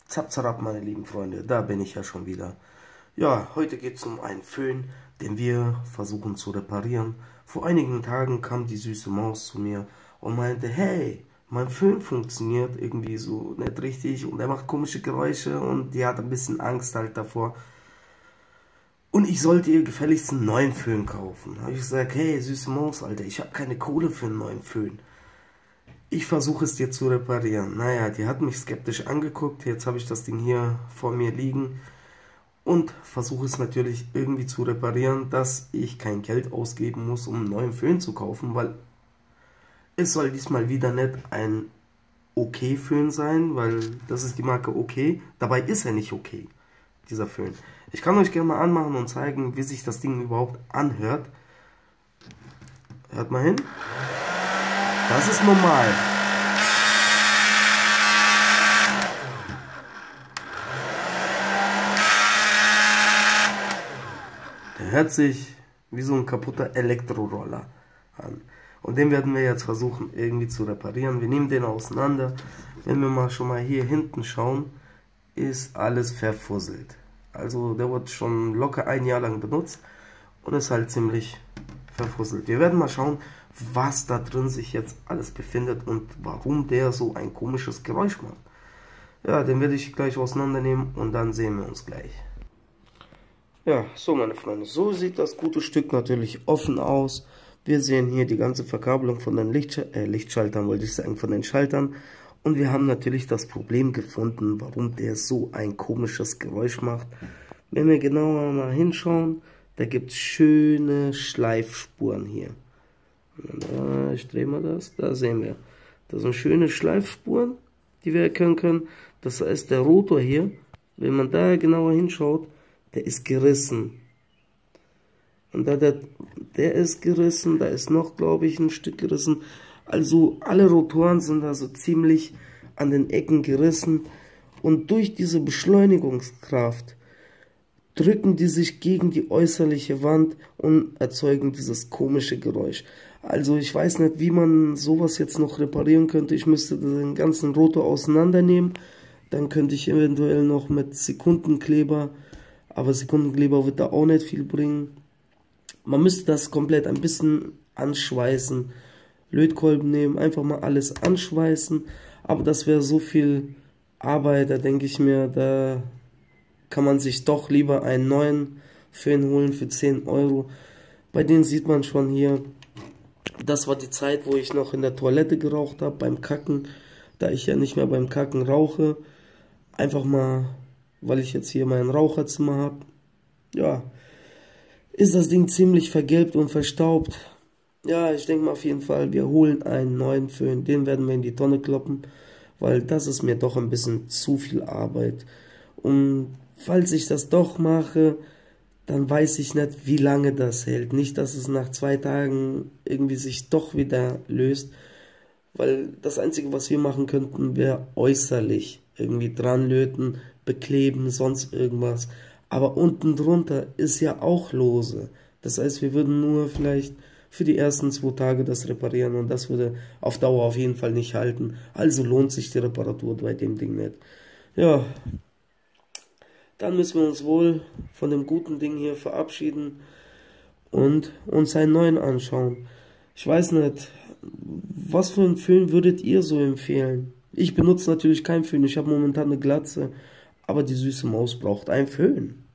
Zap, zarab, meine lieben Freunde, da bin ich ja schon wieder. Ja, heute geht es um einen Föhn, den wir versuchen zu reparieren. Vor einigen Tagen kam die süße Maus zu mir und meinte, hey, mein Föhn funktioniert irgendwie so nicht richtig und er macht komische Geräusche und die hat ein bisschen Angst halt davor. Und ich sollte ihr gefälligst einen neuen Föhn kaufen. Da habe ich gesagt, hey, süße Maus, Alter, ich habe keine Kohle für einen neuen Föhn. Ich versuche es dir zu reparieren. Naja, die hat mich skeptisch angeguckt. Jetzt habe ich das Ding hier vor mir liegen und versuche es natürlich irgendwie zu reparieren, dass ich kein Geld ausgeben muss, um einen neuen Föhn zu kaufen, weil es soll diesmal wieder nicht ein OK-Föhn sein, weil das ist die Marke OK. Dabei ist er nicht OK, dieser Föhn. Ich kann euch gerne mal anmachen und zeigen, wie sich das Ding überhaupt anhört. Hört mal hin. Das ist normal. Der hört sich wie so ein kaputter Elektroroller an. Und den werden wir jetzt versuchen irgendwie zu reparieren. Wir nehmen den auseinander. Wenn wir mal schon mal hier hinten schauen, ist alles verfusselt. Also der wird schon locker ein Jahr lang benutzt und ist halt ziemlich verfusselt. Wir werden mal schauen, was da drin sich jetzt alles befindet und warum der so ein komisches Geräusch macht. Ja, den werde ich gleich auseinandernehmen und dann sehen wir uns gleich. Ja, so meine Freunde, so sieht das gute Stück natürlich offen aus. Wir sehen hier die ganze Verkabelung von den Lichtschaltern, wollte ich sagen, von den Schaltern. Und wir haben natürlich das Problem gefunden, warum der so ein komisches Geräusch macht. Wenn wir genauer mal hinschauen, da gibt es schöne Schleifspuren hier. Ich drehe mal das, da sehen wir. Das sind schöne Schleifspuren, die wir erkennen können. Das heißt, der Rotor hier, wenn man da genauer hinschaut, der ist gerissen. Und da der ist gerissen, da ist noch, glaube ich, ein Stück gerissen. Also alle Rotoren sind da so ziemlich an den Ecken gerissen. Und durch diese Beschleunigungskraft drücken die sich gegen die äußerliche Wand und erzeugen dieses komische Geräusch. Also ich weiß nicht, wie man sowas jetzt noch reparieren könnte. Ich müsste den ganzen Rotor auseinandernehmen. Dann könnte ich eventuell noch mit Sekundenkleber, aber Sekundenkleber wird da auch nicht viel bringen. Man müsste das komplett ein bisschen anschweißen. Lötkolben nehmen, einfach mal alles anschweißen. Aber das wäre so viel Arbeit, da denke ich mir, da kann man sich doch lieber einen neuen Föhn holen für 10 €. Bei denen sieht man schon hier, das war die Zeit, wo ich noch in der Toilette geraucht habe, beim Kacken. Da ich ja nicht mehr beim Kacken rauche, einfach mal, weil ich jetzt hier mein Raucherzimmer habe, ja, ist das Ding ziemlich vergilbt und verstaubt. Ja, ich denke mal auf jeden Fall, wir holen einen neuen Föhn, den werden wir in die Tonne kloppen, weil das ist mir doch ein bisschen zu viel Arbeit. Und falls ich das doch mache, dann weiß ich nicht, wie lange das hält. Nicht, dass es nach 2 Tagen irgendwie sich doch wieder löst, weil das Einzige, was wir machen könnten, wäre äußerlich irgendwie dran löten, bekleben, sonst irgendwas. Aber unten drunter ist ja auch lose. Das heißt, wir würden nur vielleicht für die ersten 2 Tage das reparieren und das würde auf Dauer auf jeden Fall nicht halten. Also lohnt sich die Reparatur bei dem Ding nicht. Ja, dann müssen wir uns wohl von dem guten Ding hier verabschieden und uns einen neuen anschauen. Ich weiß nicht, was für einen Föhn würdet ihr so empfehlen? Ich benutze natürlich keinen Föhn, ich habe momentan eine Glatze, aber die süße Maus braucht einen Föhn.